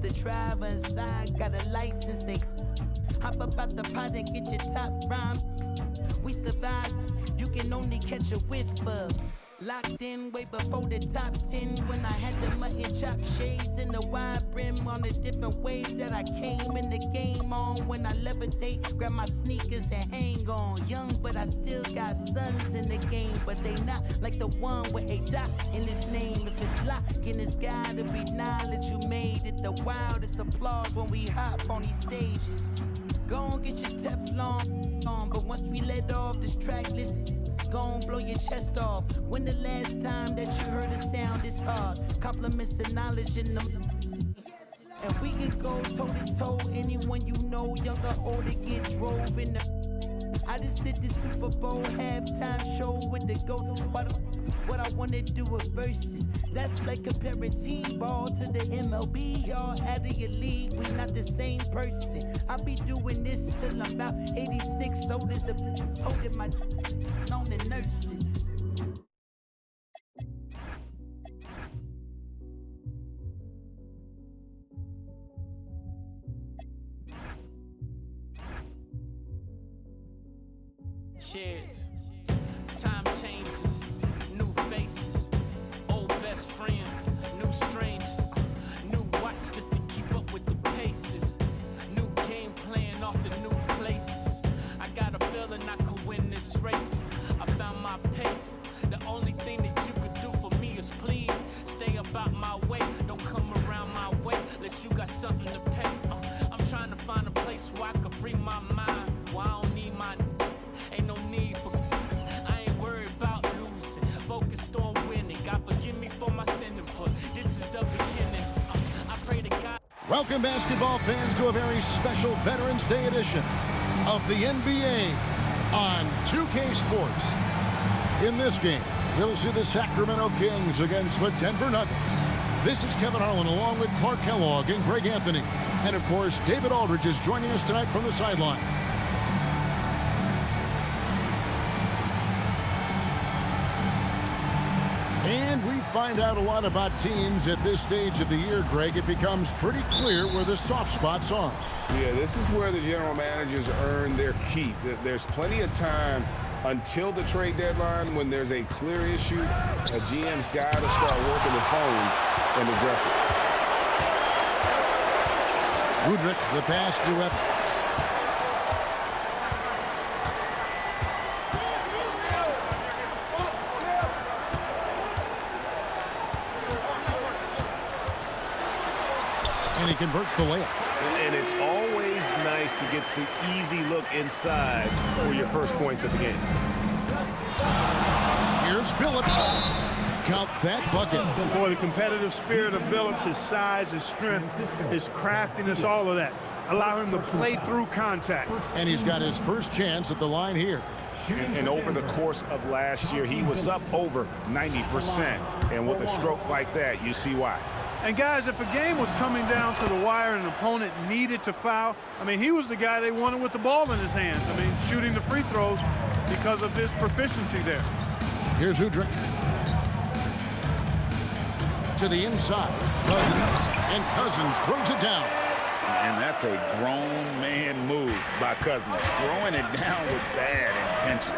the driver inside got a license. They hop up out the pot and get your top rhyme. We survive, you can only catch a whiff of. Locked in way before the top 10 when I had the mutton chop shades and the wide brim on a different wave that I came in the game on. When I levitate, grab my sneakers and hang on. Young, but I still got sons in the game, but they not like the one with a dot in his name. If it's locking, it's gotta be knowledge you made it. The wildest applause when we hop on these stages. Go on, get your Teflon on, but once we let off this track list, go on, blow your chest off. When the last time that you heard a sound this hard? Compliments and knowledge in them. And we can go toe to toe. Anyone you know, young or older, get drove in the. I just did the Super Bowl halftime show with the GOATs. What I wanna do with verses. That's like comparing T-ball to the MLB. Y'all out of your league, we not the same person. I'll be doing this till I'm about 86. So this a holding my on the nurses. Cheers. Time changes, new faces, old best friends, new strangers, new watch just to keep up with the paces, new game plan off the new places. I got a feeling I could win this race. I found my pace. The only thing that you could do for me is please stay about my way. Don't come around my way unless you got something to pay. I'm trying to find a place where I can free my mind. Where I don't need my. Ain't no need for. I ain't worried about losing. Focused on winning. God forgive me for my sinning, but this is the beginning. I pray to God. Welcome, basketball fans, to a very special Veterans Day edition of the NBA on 2K Sports. In this game, we'll see the Sacramento Kings against the Denver Nuggets. This is Kevin Harlan along with Clark Kellogg and Greg Anthony. And, of course, David Aldridge is joining us tonight from the sideline. And we find out a lot about teams at this stage of the year, Greg. It becomes pretty clear where the soft spots are. Yeah, this is where the general managers earn their keep. There's plenty of time until the trade deadline when there's a clear issue. A GM's got to start working the phones and address it. Woodruff, the pass to Evans. And he converts the layup. And it's always nice to get the easy look inside for your first points of the game. Here's Billups. Count that bucket. Boy, the competitive spirit of Billups, his size, his strength, his craftiness, all of that. Allow him to play through contact. And he's got his first chance at the line here. And over the course of last year, he was up over 90%. And with a stroke like that, you see why. And guys, if a game was coming down to the wire and an opponent needed to foul, I mean, he was the guy they wanted with the ball in his hands. I mean, shooting the free throws because of his proficiency there. Here's Udrich. To the inside. Cousins. And Cousins throws it down. And that's a grown man move by Cousins, throwing it down with bad intention.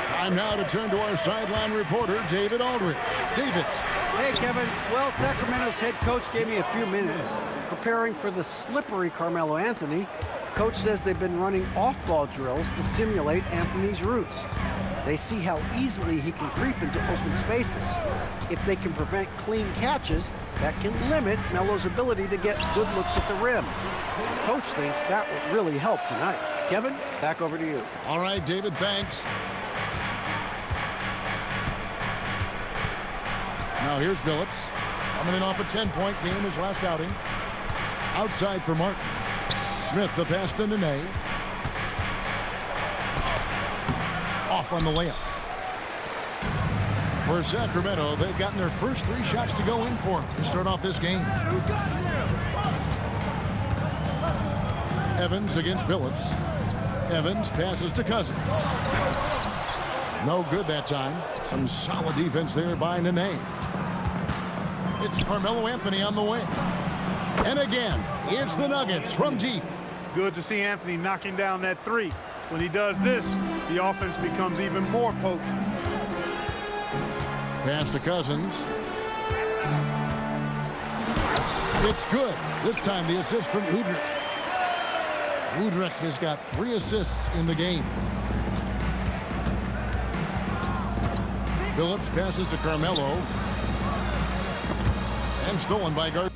Time now to turn to our sideline reporter, David Aldridge. David. Hey, Kevin. Well, Sacramento's head coach gave me a few minutes preparing for the slippery Carmelo Anthony. Coach says they've been running off-ball drills to simulate Anthony's routes. They see how easily he can creep into open spaces. If they can prevent clean catches, that can limit Melo's ability to get good looks at the rim. Coach thinks that would really help tonight. Kevin, back over to you. All right, David, thanks. Now here's Billups. Coming in off a 10-point game his last outing. Outside for Martin. Smith, the pass to Nene. Off on the layup. For Sacramento, they've gotten their first 3 shots to go in for them to start off this game. Evans against Billups. Evans passes to Cousins. No good that time. Some solid defense there by Nene. It's Carmelo Anthony on the wing. And again, it's the Nuggets from deep. Good to see Anthony knocking down that three. When he does this, the offense becomes even more potent. Pass to Cousins. It's good. This time the assist from Udrich. Udrich has got 3 assists in the game. Phillips passes to Carmelo. And stolen by Garcia.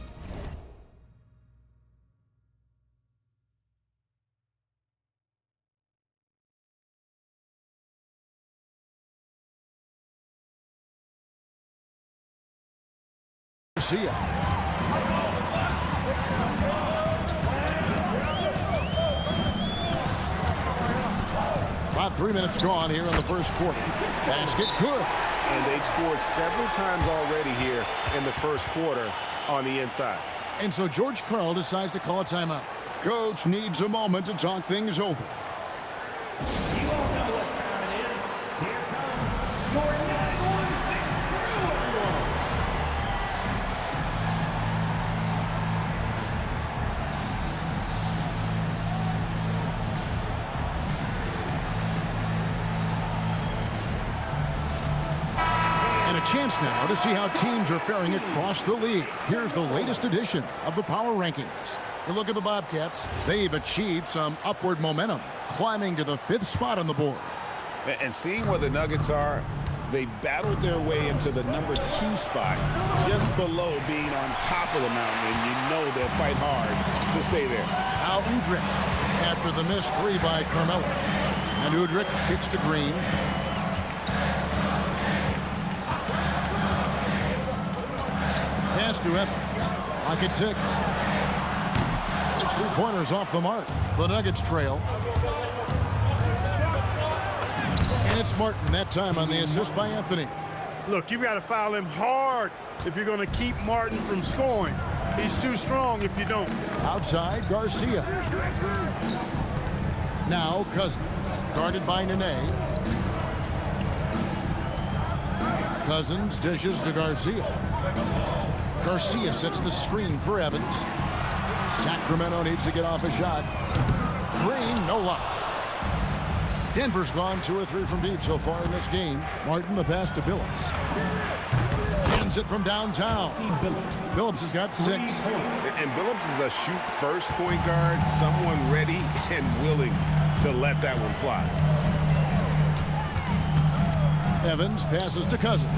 About 3 minutes gone here in the first quarter. Basket good. And they've scored several times already here in the first quarter on the inside. And so George Karl decides to call a timeout. Coach needs a moment to talk things over. You all know what time it is. Here comes your #1 crew. And a chance now to see how teams are faring across the league. Here's the latest edition of the Power Rankings. You look at the Bobcats. They've achieved some upward momentum, climbing to the 5th spot on the board. And seeing where the Nuggets are, they battled their way into the #2 spot, just below being on top of the mountain, and you know they'll fight hard to stay there. Now Udrich after the missed 3 by Carmelo. And Udrich kicks to Green. Pass to Evans. Lock at 6. There's 3 pointers off the mark. The Nuggets trail. And it's Martin that time on the assist by Anthony. Look, you've got to foul him hard if you're going to keep Martin from scoring. He's too strong if you don't. Outside, Garcia. Now Cousins, guarded by Nene. Cousins dishes to Garcia. Garcia sets the screen for Evans. Sacramento needs to get off a shot. Green, no luck. Denver's gone 2 or 3 from deep so far in this game. Martin the pass to Phillips. Cans it from downtown. Phillips has got 6. And Phillips is a shoot-first point guard, someone ready and willing to let that one fly. Evans passes to Cousins.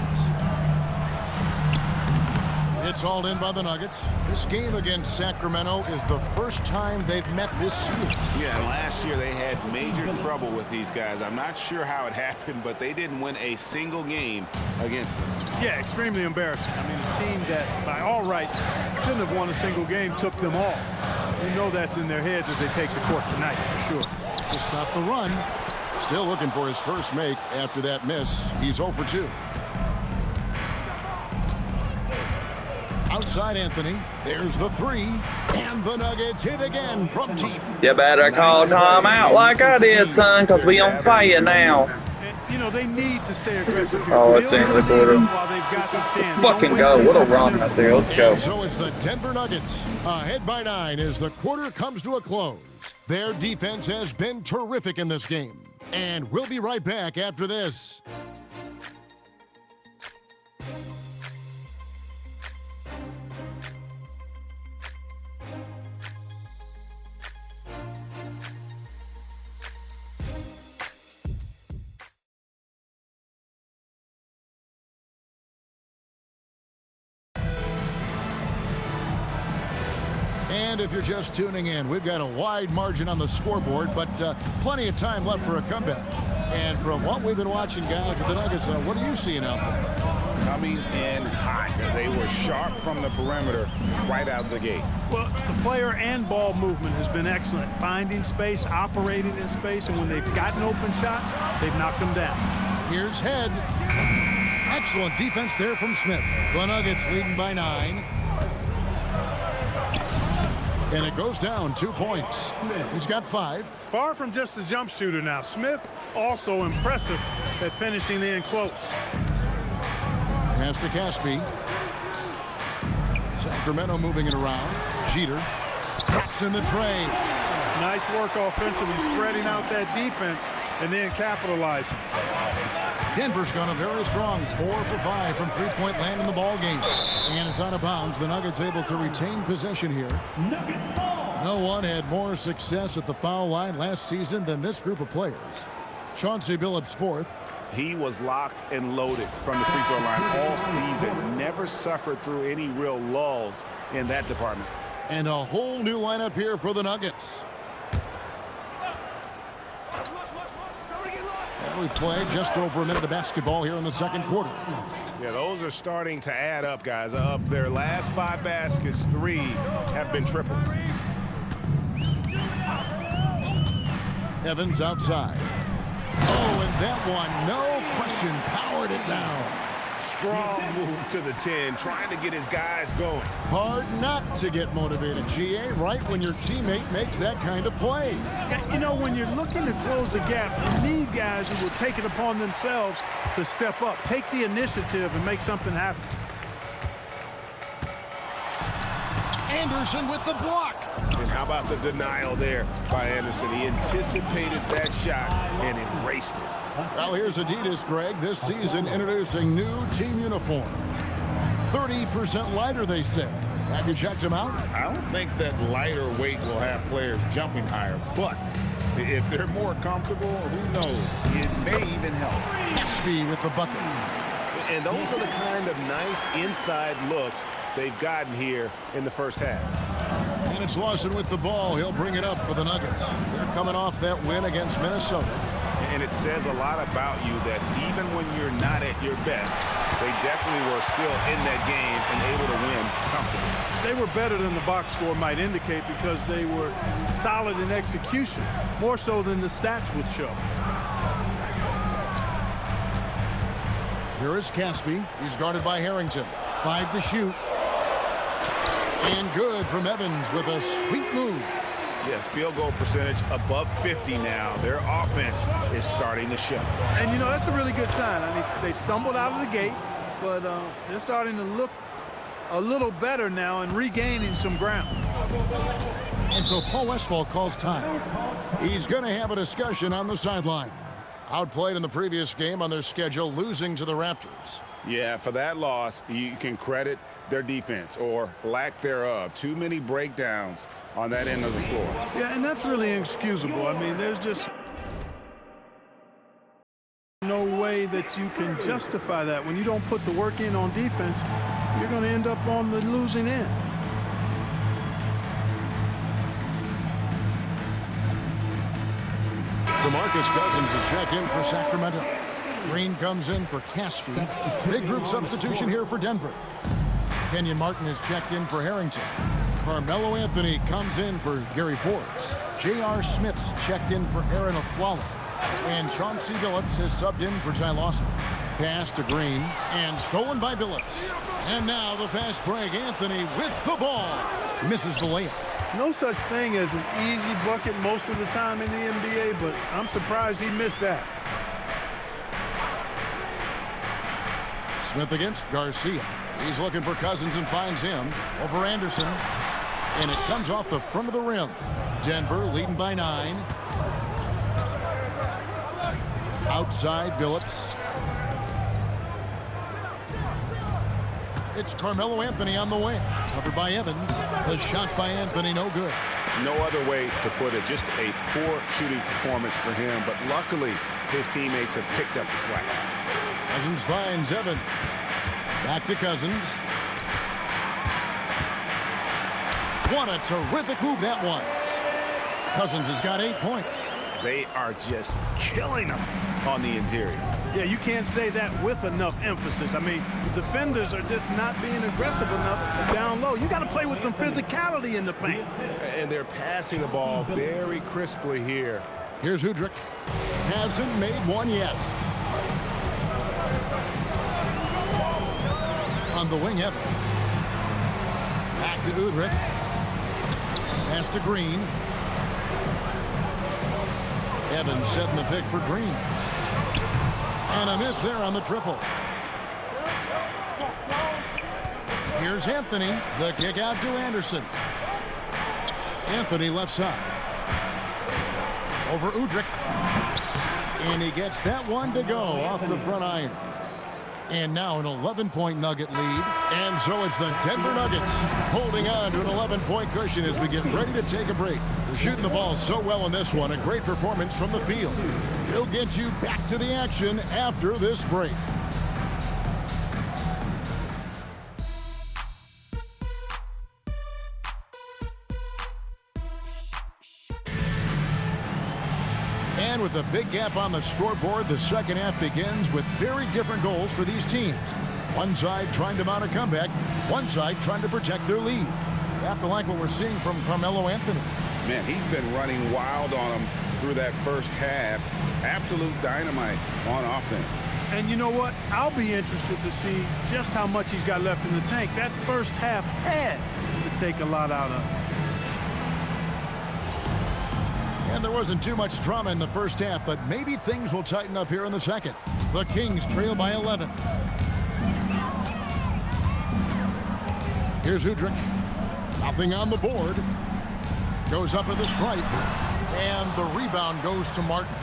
It's hauled in by the Nuggets. This game against Sacramento is the first time they've met this year. Yeah, and last year they had major trouble with these guys. I'm not sure how it happened, but they didn't win a single game against them. Yeah, extremely embarrassing. I mean, a team that, by all rights, couldn't have won a single game, took them all. You know that's in their heads as they take the court tonight, for sure. To stop the run. Still looking for his first make after that miss. He's 0 for 2. Outside Anthony. There's the 3. And the Nuggets hit again from deep. You better call timeout like I did, son, because we on fire now. And, you know, they need to stay aggressive here. Oh, it's the end of the quarter. While they've got the chance. Let's fucking go. What a run out there. Let's go. So it's the Denver Nuggets ahead by 9 as the quarter comes to a close. Their defense has been terrific in this game. And we'll be right back after this. And if you're just tuning in, we've got a wide margin on the scoreboard, but plenty of time left for a comeback. And from what we've been watching, guys, with the Nuggets, what are you seeing out there? Coming in hot. They were sharp from the perimeter right out of the gate. Well, the player and ball movement has been excellent. Finding space, operating in space, and when they've gotten open shots, they've knocked them down. Here's Head. Excellent defense there from Smith. The Nuggets leading by 9. And it goes down 2 points. He's got 5. Far from just a jump shooter now. Smith also impressive at finishing in close. Pass to Caspi. Sacramento moving it around. Jeter drops in the tray. Nice work offensively, spreading out that defense and then capitalizing. Denver's gone a very strong 4 for 5 from three-point land in the ball game. And it's out of bounds. The Nuggets able to retain possession here. No one had more success at the foul line last season than this group of players. Chauncey Billups fourth. He was locked and loaded from the free throw line all season. Never suffered through any real lulls in that department. And a whole new lineup here for the Nuggets. And we played just over a minute of basketball here in the second quarter. Yeah, those are starting to add up, guys. Of their last 5 baskets, 3 have been tripled. Evans outside. Oh, and that one, no question, powered it down. Strong move to the 10, trying to get his guys going. Hard not to get motivated, GA, right when your teammate makes that kind of play. You know, when you're looking to close the gap, you need guys who will take it upon themselves to step up, take the initiative, and make something happen. Anderson with the block. And how about the denial there by Anderson? He anticipated that shot and erased it. Well, here's Adidas, Greg, this season introducing new team uniforms. 30% lighter, they said. Have you checked them out? I don't think that lighter weight will have players jumping higher, but if they're more comfortable, who knows? It may even help. Caspi with the bucket. And those are the kind of nice inside looks they've gotten here in the first half. And it's Lawson with the ball. He'll bring it up for the Nuggets. They're coming off that win against Minnesota. And it says a lot about you that even when you're not at your best, they definitely were still in that game and able to win comfortably. They were better than the box score might indicate because they were solid in execution, more so than the stats would show. Here is Caspi. He's guarded by Harrington. 5 to shoot. And good from Evans with a sweet move. Yeah, field goal percentage above 50 now. Their offense is starting to show. And, you know, that's a really good sign. I mean, they stumbled out of the gate, but they're starting to look a little better now and regaining some ground. And so Paul Westphal calls time. He's going to have a discussion on the sideline. Outplayed in the previous game on their schedule, losing to the Raptors. Yeah, for that loss, you can credit their defense or lack thereof. Too many breakdowns on that end of the floor. Yeah, and that's really inexcusable. I mean, there's just no way that you can justify that. When you don't put the work in on defense, you're going to end up on the losing end. DeMarcus Cousins is checked in for Sacramento. Green comes in for Caspi. Big group substitution here for Denver. Kenyon Martin is checked in for Harrington. Carmelo Anthony comes in for Gary Forbes. J.R. Smith's checked in for Aaron Aflalo. And Chauncey Billups is subbed in for Ty Lawson. Pass to Green and stolen by Billups. And now the fast break. Anthony with the ball. Misses the layup. No such thing as an easy bucket most of the time in the NBA, but I'm surprised he missed that. Smith against Garcia. He's looking for Cousins and finds him over Anderson. And it comes off the front of the rim. Denver leading by 9. Outside Billups. It's Carmelo Anthony on the wing. Covered by Evans. The shot by Anthony, no good. No other way to put it. Just a poor shooting performance for him. But luckily, his teammates have picked up the slack. Cousins finds Evans. Back to Cousins. What a terrific move that was. Cousins has got 8 points. They are just killing them on the interior. Yeah, you can't say that with enough emphasis. I mean, the defenders are just not being aggressive enough down low. You got to play with some physicality in the paint. And they're passing the ball very crisply here. Here's Udrich. Hasn't made one yet. On the wing, Evans. Back to Udrich. Pass to Green. Evans setting the pick for Green. And a miss there on the triple. Here's Anthony. The kick out to Anderson. Anthony left side. Over Udrich. And he gets that one to go off the front iron. And now an 11-point Nugget lead. And so it's the Denver Nuggets holding on to an 11-point cushion as we get ready to take a break. They're shooting the ball so well in this one. A great performance from the field. We'll get you back to the action after this break. And with a big gap on the scoreboard, the second half begins with very different goals for these teams. One side trying to mount a comeback, one side trying to protect their lead. You have to like what we're seeing from Carmelo Anthony. Man, he's been running wild on them through that first half. Absolute dynamite on offense. And you know what? I'll be interested to see just how much he's got left in the tank. That first half had to take a lot out of him. And there wasn't too much drama in the first half, but maybe things will tighten up here in the second. The Kings trail by 11. Here's Udrich. Nothing on the board. Goes up at the stripe. And the rebound goes to Martin.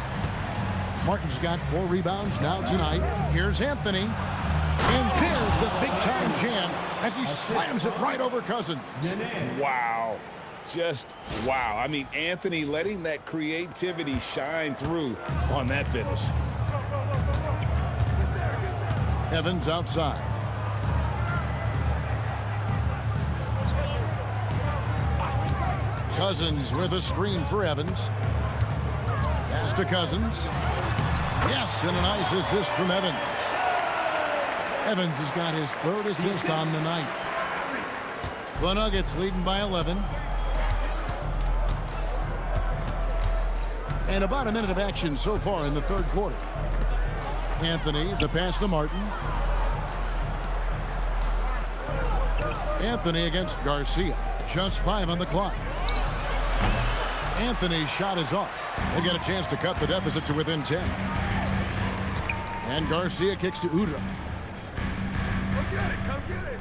Martin's got 4 rebounds now tonight. Here's Anthony. And there's the big-time jam as he slams it right over Cousins. Wow. Just wow. I mean, Anthony letting that creativity shine through on that finish. Evans outside. Cousins with a screen for Evans. Pass to Cousins. Yes, and a nice assist from Evans. Evans has got his 3rd assist on the night. The Nuggets leading by 11. And about a minute of action so far in the 3rd quarter. Anthony, the pass to Martin. Anthony against Garcia. Just 5 on the clock. Anthony's shot is off. They get a chance to cut the deficit to within 10. And Garcia kicks to Udrich. Come get it.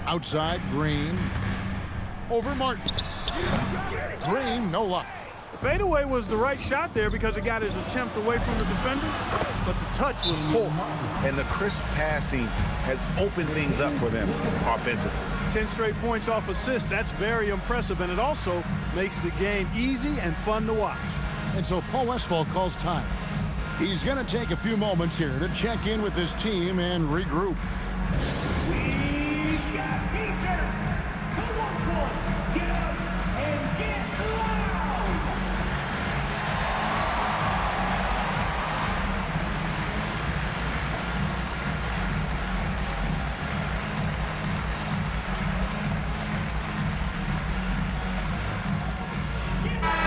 Outside, Green. Over Martin. Green, no luck. Fadeaway was the right shot there because it got his attempt away from the defender, but the touch was poor. And the crisp passing has opened things up for them offensively. 10 straight points off assists. That's very impressive, and it also makes the game easy and fun to watch. And so Paul Westphal calls time. He's going to take a few moments here to check in with his team and regroup. We got T-shirts. Who wants one? Get up and get loud.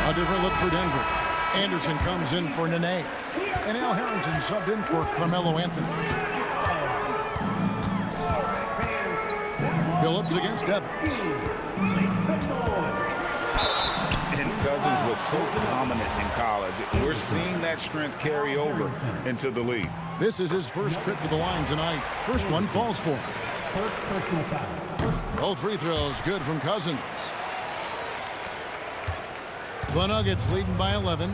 A different look for Denver. Anderson comes in for Nene. And Al Harrington subbed in for Carmelo Anthony. Phillips against Evans. And Cousins was so dominant in college. We're seeing that strength carry over into the league. This is his first trip to the line tonight. First one falls for him. First personal foul. Both free throws good from Cousins. The Nuggets leading by 11.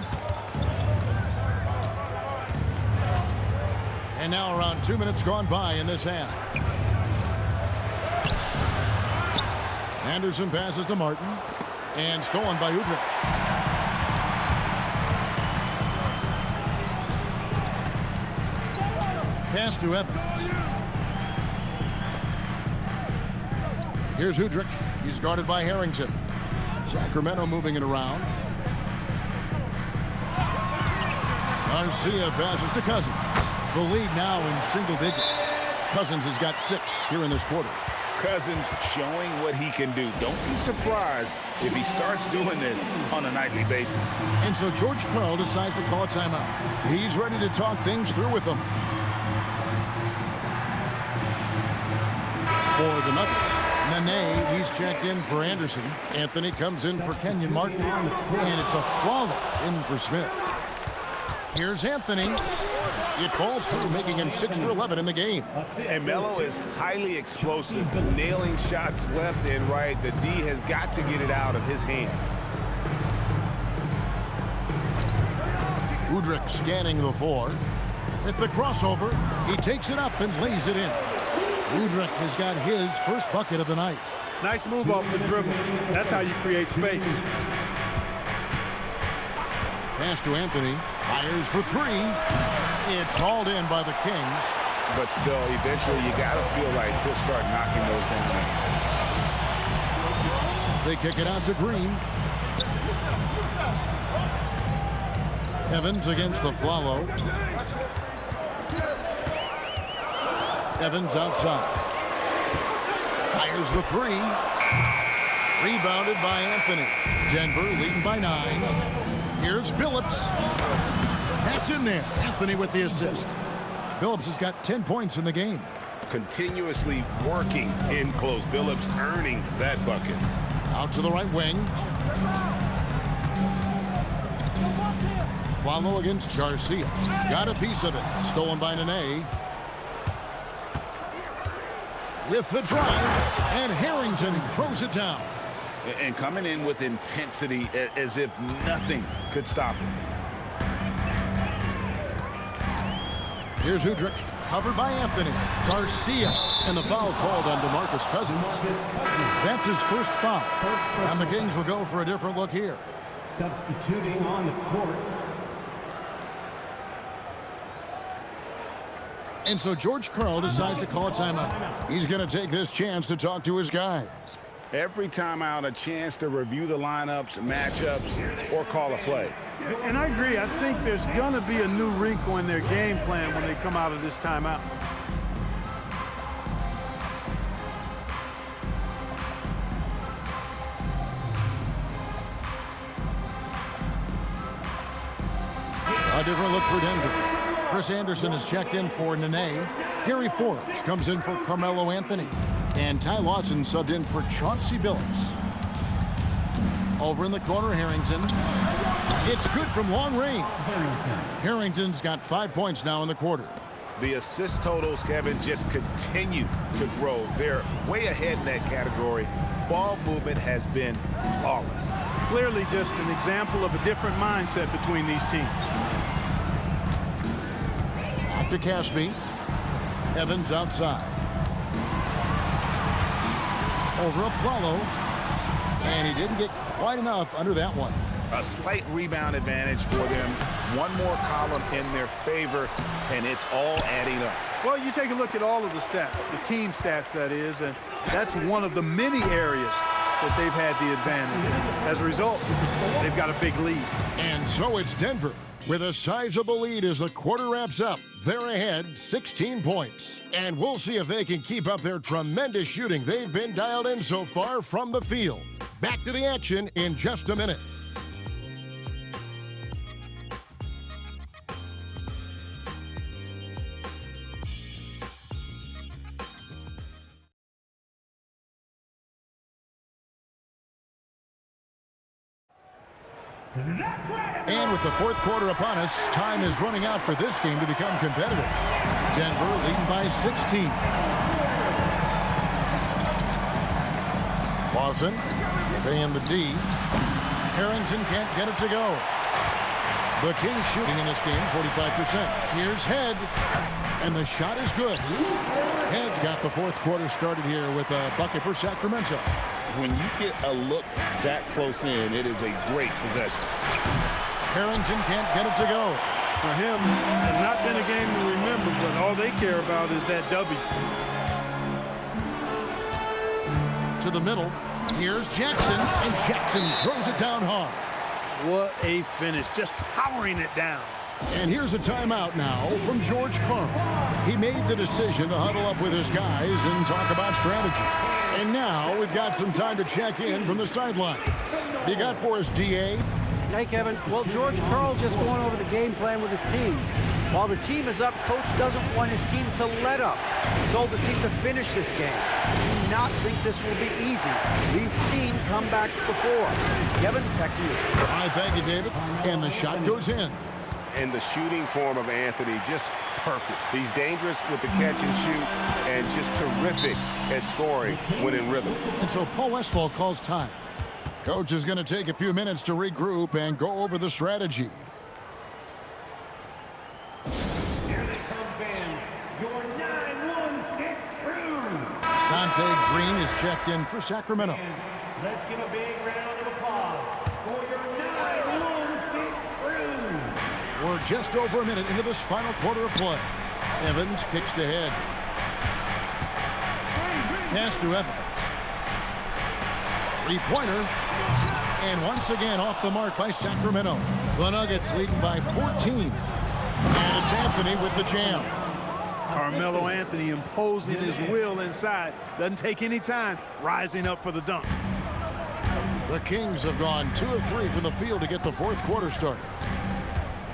And now around 2 minutes gone by in this half. Anderson passes to Martin. And stolen by Udrich. Pass to Evans. Here's Udrich. He's guarded by Harrington. Sacramento moving it around. Garcia passes to Cousins. The lead now in single digits. Cousins has got 6 here in this quarter. Cousins showing what he can do. Don't be surprised if he starts doing this on a nightly basis. And so George Karl decides to call a timeout. He's ready to talk things through with them. For the Nuggets, Nene, he's checked in for Anderson. Anthony comes in for Kenyon Martin. And it's a flawless in for Smith. Here's Anthony. It falls through, making him 6 for 11 in the game. And Melo is highly explosive, nailing shots left and right. The D has got to get it out of his hands. Udrich scanning the floor. With the crossover, he takes it up and lays it in. Udrich has got his first bucket of the night. Nice move off the dribble. That's how you create space. Pass to Anthony. Fires for 3. It's hauled in by the Kings. But still, eventually, you got to feel like he'll start knocking those down. They kick it out to Green. Evans against the Flalo. Evans outside. Fires the 3. Rebounded by Anthony. Denver leading by 9. Here's Billups. That's in there. Anthony with the assist. Billups has got 10 points in the game. Continuously working in close. Billups earning that bucket. Out to the right wing. Flalo against Garcia. Got a piece of it. Stolen by Nene. With the drive, and Harrington throws it down. And coming in with intensity as if nothing could stop him. Here's Udrich, covered by Anthony. Garcia, and the foul called on DeMarcus Cousins. That's his first foul. And the Kings will go for a different look here. Substituting on the court. And so George Karl decides to call a timeout. He's going to take this chance to talk to his guys. Every timeout, a chance to review the lineups, matchups, or call a play. And I agree. I think there's going to be a new wrinkle in their game plan when they come out of this timeout. A different look for Denver. Chris Anderson is checked in for Nene. Gary Forbes comes in for Carmelo Anthony. And Ty Lawson subbed in for Chauncey Billups. Over in the corner, Harrington. It's good from long range. Harrington's got 5 points now in the quarter. The assist totals, Kevin, just continue to grow. They're way ahead in that category. Ball movement has been flawless. Clearly just an example of a different mindset between these teams. To Caspi. Evans outside. Over a Flalo. And he didn't get quite enough under that one. A slight rebound advantage for them. One more column in their favor, and it's all adding up. Well, you take a look at all of the stats, the team stats, that is, and that's one of the many areas that they've had the advantage. As a result, they've got a big lead. And so it's Denver with a sizable lead as the quarter wraps up. They're ahead 16 points. And we'll see if they can keep up their tremendous shooting they've been dialed in so far from the field. Back to the action in just a minute. And with the fourth quarter upon us, time is running out for this game to become competitive. Denver leading by 16. Lawson surveying the D. Harrington can't get it to go. The Kings shooting in this game 45%. Here's Head, and the shot is good. Head's got the fourth quarter started here with a bucket for Sacramento. When you get a look that close in, it is a great possession. Harrington can't get it to go. For him, it has not been a game to remember, but all they care about is that W. To the middle. Here's Jackson, and Jackson throws it down hard. What a finish, just powering it down. And here's a timeout now from George Karl. He made the decision to huddle up with his guys and talk about strategy. And now we've got some time to check in from the sideline. You got for us, DA? Hey, Kevin. Well, George Karl just going over the game plan with his team. While the team is up, Coach doesn't want his team to let up. He told the team to finish this game. I do not think this will be easy. We've seen comebacks before. Kevin, back to you. All right, thank you, David. And the shot goes in. And the shooting form of Anthony, just perfect. He's dangerous with the catch and shoot and just terrific at scoring when in rhythm. And so Paul Westphal calls time. Coach is going to take a few minutes to regroup and go over the strategy. Here they come, fans. Your 916 crew. Dante Green is checked in for Sacramento. Let's give a big round of applause for your 916 crew. We're just over a minute into this final quarter of play. Evans kicks to head. Pass to Evans. Three-pointer. And once again off the mark by Sacramento. The Nuggets leading by 14. And it's Anthony with the jam. Carmelo Anthony imposing his will inside. Doesn't take any time, rising up for the dunk. The Kings have gone 2 of 3 from the field to get the fourth quarter started.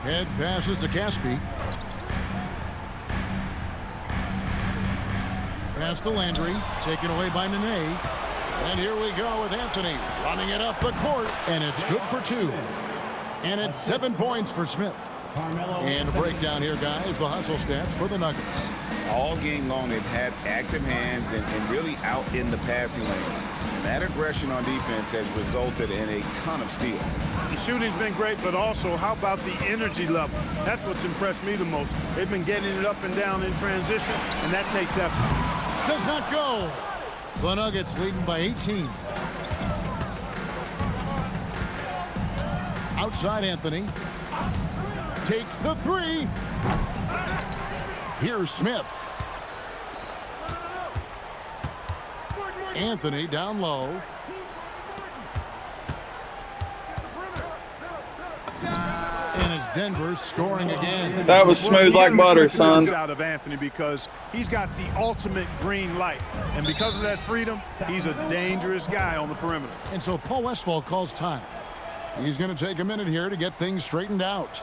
Head passes to Caspi. Pass to Landry, taken away by Nene. And here we go with Anthony running it up the court, and it's good for 2. And it's 7 points for Smith. And a breakdown here, guys, the hustle stats for the Nuggets. All game long, they've had active hands and really out in the passing lanes. That aggression on defense has resulted in a ton of steals. The shooting's been great, but also how about the energy level? That's what's impressed me the most. They've been getting it up and down in transition, and that takes effort. Does not go. The Nuggets leading by 18. Outside Anthony. Takes the 3. Here's Smith. Anthony down low. And it's Denver scoring again. That was smooth like butter, son. Out of Anthony because he's got the ultimate green light. And because of that freedom, he's a dangerous guy on the perimeter. And so Paul Westphal calls time. He's going to take a minute here to get things straightened out.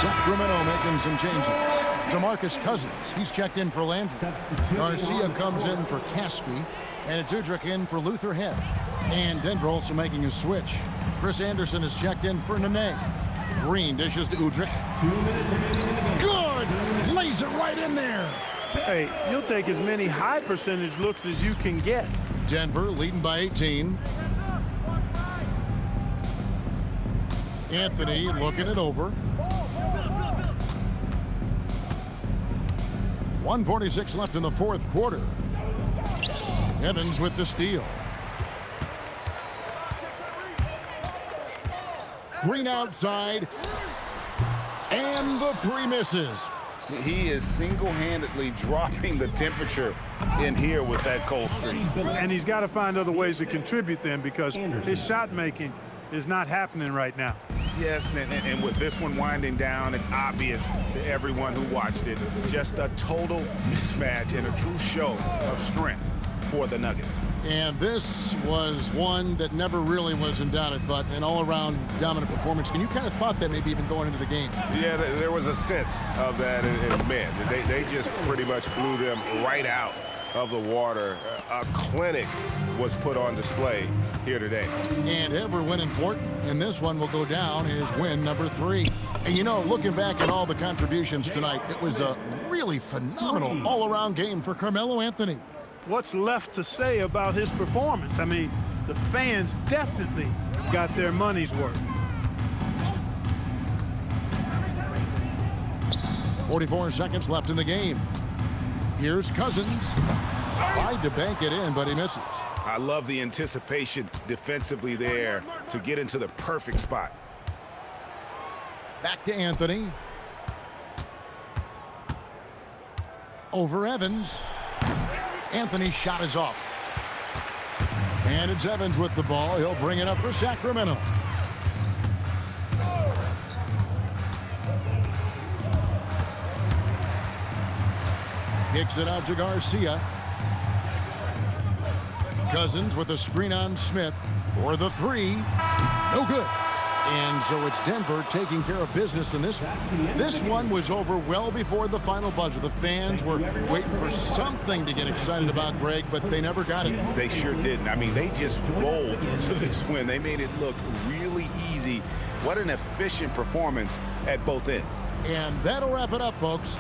Sacramento making some changes. DeMarcus Cousins, he's checked in for Landry. Garcia comes in for Caspi. And it's Udrich in for Luther Head. And Denver also making a switch. Chris Anderson is checked in for Nene. Green dishes to Udrich. Good! Lays it right in there. Hey, you'll take as many high percentage looks as you can get. Denver leading by 18. Anthony looking it over. 1:46 left in the fourth quarter. Evans with the steal. Green outside. And the 3 misses. He is single-handedly dropping the temperature in here with that cold streak. And he's got to find other ways to contribute then because his shot making is not happening right now. Yes, and with this one winding down, it's obvious to everyone who watched it. Just a total mismatch and a true show of strength for the Nuggets. And this was one that never really was in doubt, I thought, an all-around dominant performance. And you kind of thought that maybe even going into the game. Yeah, there was a sense of that in men. They just pretty much blew them right out of the water. A clinic was put on display here today. And every win important, and this one will go down as win number 3. And you know, looking back at all the contributions tonight, it was a really phenomenal all-around game for Carmelo Anthony. What's left to say about his performance? I mean, the fans definitely got their money's worth. 44 seconds left in the game. Here's Cousins. Tried to bank it in, but he misses. I love the anticipation defensively there to get into the perfect spot. Back to Anthony. Over Evans. Anthony's shot is off. And it's Evans with the ball. He'll bring it up for Sacramento. Kicks it out to Garcia. Cousins with a screen on Smith for the 3. No good. And so it's Denver taking care of business in this one. This one was over well before the final buzzer. The fans were waiting for something to get excited about, Greg, but they never got it. They sure didn't. I mean, they just rolled to this win. They made it look really easy. What an efficient performance at both ends. And that'll wrap it up, folks.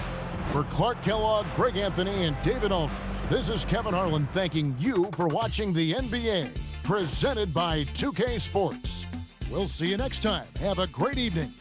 For Clark Kellogg, Greg Anthony, and David Aldridge, this is Kevin Harlan thanking you for watching the NBA, presented by 2K Sports. We'll see you next time. Have a great evening.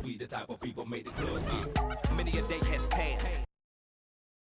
We the type of people made the club. Many a day has passed.